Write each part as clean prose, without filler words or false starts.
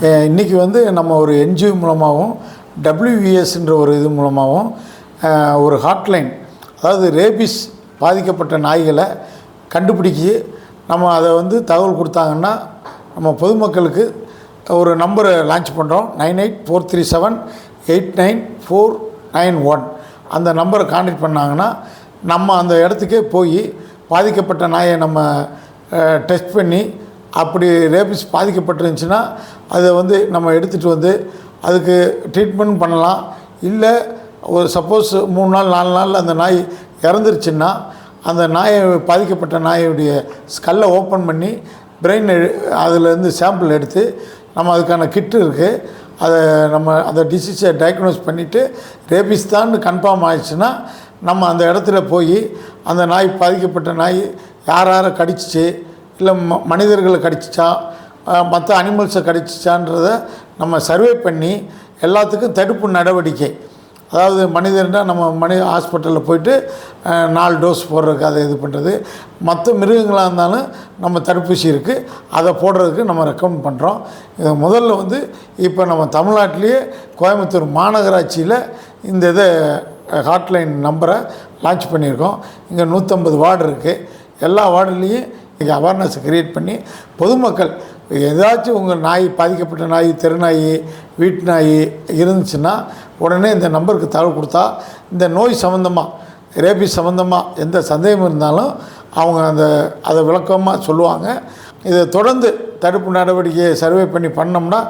இன்றைக்கி வந்து நம்ம ஒரு என்ஜிஓ மூலமாகவும் WVSன்ற ஒரு இது மூலமாகவும் ஒரு ஹாட்லைன், அதாவது ரேபிஸ் பாதிக்கப்பட்ட நாய்களை கண்டுபிடிக்கி நம்ம அதை வந்து தகவல் கொடுத்தாங்கன்னா நம்ம பொதுமக்களுக்கு ஒரு நம்பரை லான்ச் பண்ணுறோம். 9843789491 அந்த நம்பரை கான்டாக்ட் பண்ணாங்கன்னா நம்ம அந்த இடத்துக்கே போய் பாதிக்கப்பட்ட நாயை நம்ம டெஸ்ட் பண்ணி அப்படி ரேபிஸ் பாதிக்கப்பட்டிருந்துச்சுன்னா அதை வந்து நம்ம எடுத்துகிட்டு வந்து அதுக்கு ட்ரீட்மெண்ட் பண்ணலாம். இல்லை ஒரு சப்போஸ் 3 நாள் 4 நாள் அந்த நாய் இறந்துருச்சுன்னா அந்த நாயை பாதிக்கப்பட்ட நாயுடைய ஸ்கல்லை ஓப்பன் பண்ணி பிரெயின் அதிலேருந்து சாம்பிள் எடுத்து நம்ம அதுக்கான கிட்டு இருக்குது, அதை நம்ம அந்த டிசீஸை டயக்னோஸ் பண்ணிவிட்டு ரேபிஸ் தான் கன்ஃபார்ம் ஆயிடுச்சுன்னா நம்ம அந்த இடத்துல போய் அந்த நாய் பாதிக்கப்பட்ட நாய் யாரை கடிச்சிச்சு, இல்லை மனிதர்களை கடிச்சிச்சா, மற்ற அனிமல்ஸை கடிச்சிச்சான்றதை நம்ம சர்வே பண்ணி எல்லாத்துக்கும் தடுப்பு நடவடிக்கை, அதாவது மனிதர்னால் நம்ம ஹாஸ்பிட்டலில் போய்ட்டு 4 டோஸ் போடுறதுக்கு அதை இது பண்ணுறது, மற்ற மிருகங்களாக இருந்தாலும் நம்ம தடுப்பூசி இருக்குது அதை போடுறதுக்கு நம்ம ரெக்கமெண்ட் பண்ணுறோம். இது முதல்ல வந்து இப்போ நம்ம தமிழ்நாட்டிலேயே கோயம்புத்தூர் மாநகராட்சியில் இந்த இதை ஹாட்லைன் நம்பரை லான்ச் பண்ணியிருக்கோம். இங்கே 150 வார்டு இருக்குது. எல்லா வார்டுலேயும் இங்கே அவேர்னஸ் க்ரியேட் பண்ணி பொதுமக்கள் ஏதாச்சும் உங்கள் நாய் பாதிக்கப்பட்ட நாய், தெருநாய், வீட்டு நாய் இருந்துச்சுன்னா உடனே இந்த நம்பருக்கு தகவல் கொடுத்தா இந்த நோய் சம்மந்தமாக, ரேபிஸ் சம்மந்தமாக எந்த சந்தேகம் இருந்தாலும் அவங்க அதை விளக்கமாக சொல்லுவாங்க. இதை தொடர்ந்து தடுப்பு நடவடிக்கையை சர்வே பண்ணி பண்ணோம்னா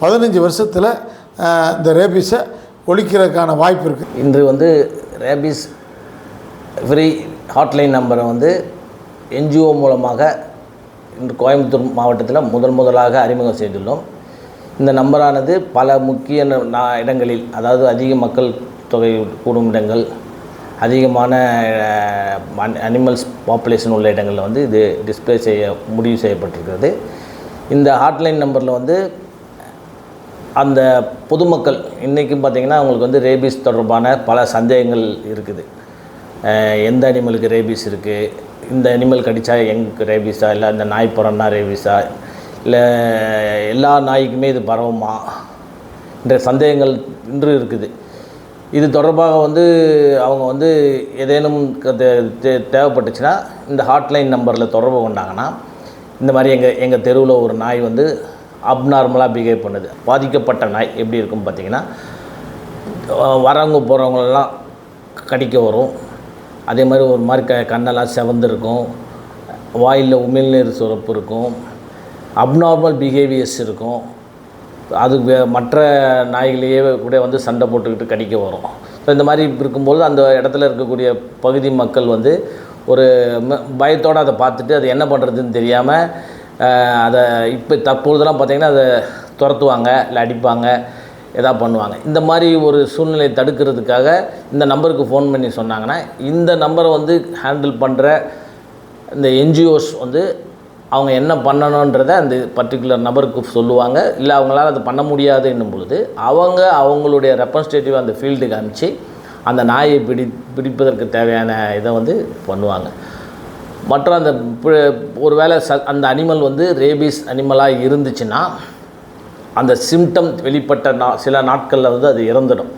15 வருஷத்தில் இந்த ரேபிஸை ஒழிக்கிறதுக்கான வாய்ப்பு இருக்குது. இன்று வந்து ரேபிஸ் ஃப்ரீ ஹாட்லைன் நம்பரை வந்து என்ஜிஓ மூலமாக இன்று கோயம்புத்தூர் மாவட்டத்தில் முதலாக அறிமுகம் செய்துள்ளோம். இந்த நம்பரானது பல முக்கிய இடங்களில், அதாவது அதிக மக்கள் தொகை கூடும் இடங்கள், அதிகமான அனிமல்ஸ் பாப்புலேஷன் உள்ள இடங்களில் வந்து இது டிஸ்பிளே முடிவு செய்யப்பட்டிருக்கிறது. இந்த ஹாட்லைன் நம்பரில் வந்து அந்த பொதுமக்கள் இன்றைக்கும் பார்த்திங்கன்னா அவங்களுக்கு வந்து ரேபிஸ் தொடர்பான பல சந்தேகங்கள் இருக்குது. எந்த அனிமலுக்கு ரேபிஸ் இருக்குது, இந்த அனிமல் கடித்தா ரேபிஸா, இல்லை இந்த நாய் பிறன்னா ரேபிஸா, இல்லை எல்லா நாய்க்குமே இது பரவுமா என்ற சந்தேகங்கள் இன்று இருக்குது. இது தொடர்பாக வந்து அவங்க வந்து ஏதேனும் தேவைப்பட்டுச்சுன்னா இந்த ஹாட்லைன் நம்பரில் தொடர்பு கொண்டாங்கன்னா, இந்த மாதிரி எங்கள் தெருவில் ஒரு நாய் வந்து அப்நார்மலாக பிஹேவ் பண்ணுது, பாதிக்கப்பட்ட நாய் எப்படி இருக்கும் பார்த்திங்கன்னா, வரவங்க போகிறவங்களெல்லாம் கடிக்க வரும், அதே மாதிரி ஒரு மாதிரி கண்ணெல்லாம் செவந்திருக்கும், வாயில் உமிழ்நீர் சுரப்பு இருக்கும், அப்நார்மல் பிஹேவியர்ஸ் இருக்கும், அது மற்ற நாய்களையே கூட வந்து சண்டை போட்டுக்கிட்டு கடிக்க வரும். ஸோ இந்த மாதிரி இருக்கும்போது அந்த இடத்துல இருக்கக்கூடிய பகுதி மக்கள் வந்து ஒரு பயத்தோடு அதை பார்த்துட்டு அது என்ன பண்ணுறதுன்னு தெரியாமல் அதை இப்போ தற்பொழுதெல்லாம் பார்த்திங்கன்னா அதை துரத்துவாங்க, இல்லை அடிப்பாங்க, எதாவது பண்ணுவாங்க. இந்த மாதிரி ஒரு சூழ்நிலையை தடுக்கிறதுக்காக இந்த நம்பருக்கு ஃபோன் பண்ணி சொன்னாங்கன்னா இந்த நம்பரை வந்து ஹேண்டில் பண்ணுற இந்த என்ஜிஓஸ் வந்து அவங்க என்ன பண்ணணுன்றதை அந்த பர்டிகுலர் நபருக்கு சொல்லுவாங்க. இல்லை அவங்களால அது பண்ண முடியாது என்னும் பொழுது அவங்களுடைய ரெப்ரசன்டேட்டிவ் அந்த ஃபீல்டுக்கு அனுப்பிச்சு அந்த நாயை பிடிப்பதற்கு தேவையான இதை வந்து பண்ணுவாங்க. மற்ற அந்த ஒரு வேளை அந்த அனிமல் வந்து ரேபிஸ் அனிமலாக இருந்துச்சுன்னா அந்த சிம்டம் வெளிப்பட்ட சில நாட்களில் வந்து அது இறந்துடும்,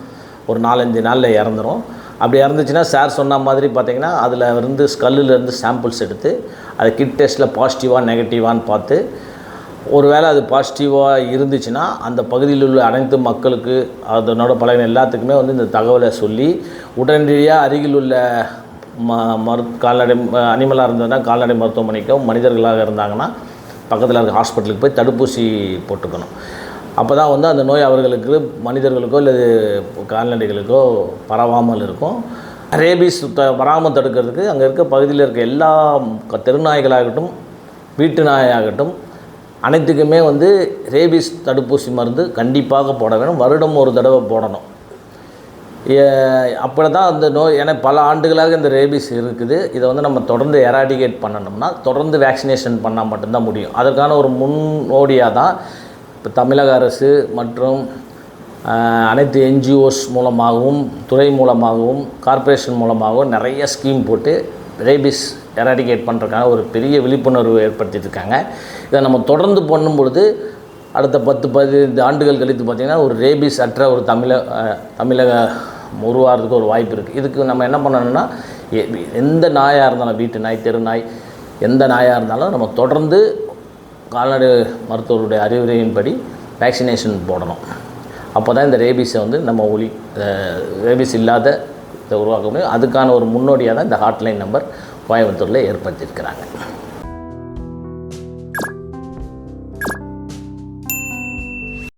ஒரு 4-5 நாளில் இறந்துடும். அப்படி இறந்துச்சுன்னா சார் சொன்ன மாதிரி பார்த்திங்கன்னா அதில் இருந்து ஸ்கல்லிலேருந்து சாம்பிள்ஸ் எடுத்து அது கிட் டெஸ்ட்டில் பாசிட்டிவாக நெகட்டிவான்னு பார்த்து ஒரு வேளை அது பாசிட்டிவாக இருந்துச்சுன்னா அந்த பகுதியில் உள்ள அனைத்து மக்களுக்கு அதனோட பழகின எல்லாத்துக்குமே வந்து இந்த தகவலை சொல்லி உடனடியாக அருகில் உள்ள கால்நடை அனிமலாக இருந்ததுன்னா கால்நடை மருத்துவமனைக்கோ, மனிதர்களாக இருந்தாங்கன்னா பக்கத்தில் இருக்க ஹாஸ்பிட்டலுக்கு போய் தடுப்பூசி போட்டுக்கணும். அப்போ தான் வந்து அந்த நோய் அவர்களுக்கு, மனிதர்களுக்கோ இல்லை கால்நடைகளுக்கோ பரவாமல் இருக்கும். ரேபிஸ் வராமல் தடுக்கிறதுக்கு அங்கே இருக்க பகுதியில் இருக்க எல்லா தெருநாய்களாகட்டும், வீட்டு நாயாகட்டும், அனைத்துக்குமே வந்து ரேபிஸ் தடுப்பூசி மருந்து கண்டிப்பாக போட வேணும். வருடம் ஒரு தடவை போடணும். அப்படி தான் அந்த நோய், ஏன்னா பல ஆண்டுகளாக இந்த ரேபிஸ் இருக்குது. இதை வந்து நம்ம தொடர்ந்து எராடிகேட் பண்ணணும்னா தொடர்ந்து வேக்சினேஷன் பண்ணால் மட்டும்தான் முடியும். அதற்கான ஒரு முன்னோடியாக தான் இப்போ தமிழக அரசு மற்றும் அனைத்து என்ஜிஓஸ் மூலமாகவும், துறை மூலமாகவும், கார்ப்பரேஷன் மூலமாகவும் நிறைய ஸ்கீம் போட்டு ரேபிஸ் எராடிகேட் பண்ணுறதுக்கான ஒரு பெரிய விழிப்புணர்வு ஏற்படுத்தியிருக்காங்க. இதை நம்ம தொடர்ந்து பண்ணும்பொழுது அடுத்த 10-15 ஆண்டுகள் கழித்து பார்த்திங்கன்னா ஒரு ரேபிஸ் அற்ற ஒரு தமிழகம் உருவாகிறதுக்கு ஒரு வாய்ப்பு இருக்குது. இதுக்கு நம்ம என்ன பண்ணணும்னா, எந்த நாயாக இருந்தாலும், வீட்டு நாய், தெரு நாய், எந்த நாயாக இருந்தாலும் நம்ம தொடர்ந்து கால்நடை மருத்துவருடைய அறிவுரையின்படி வேக்சினேஷன் போடணும். அப்போ தான் இந்த ரேபிஸை வந்து நம்ம ரேபிஸ் இல்லாத இதை உருவாக்க முடியும். அதுக்கான ஒரு முன்னோடியாக தான் இந்த ஹாட்லைன் நம்பர் கோயம்புத்தூரில் ஏற்படுத்தியிருக்கிறாங்க.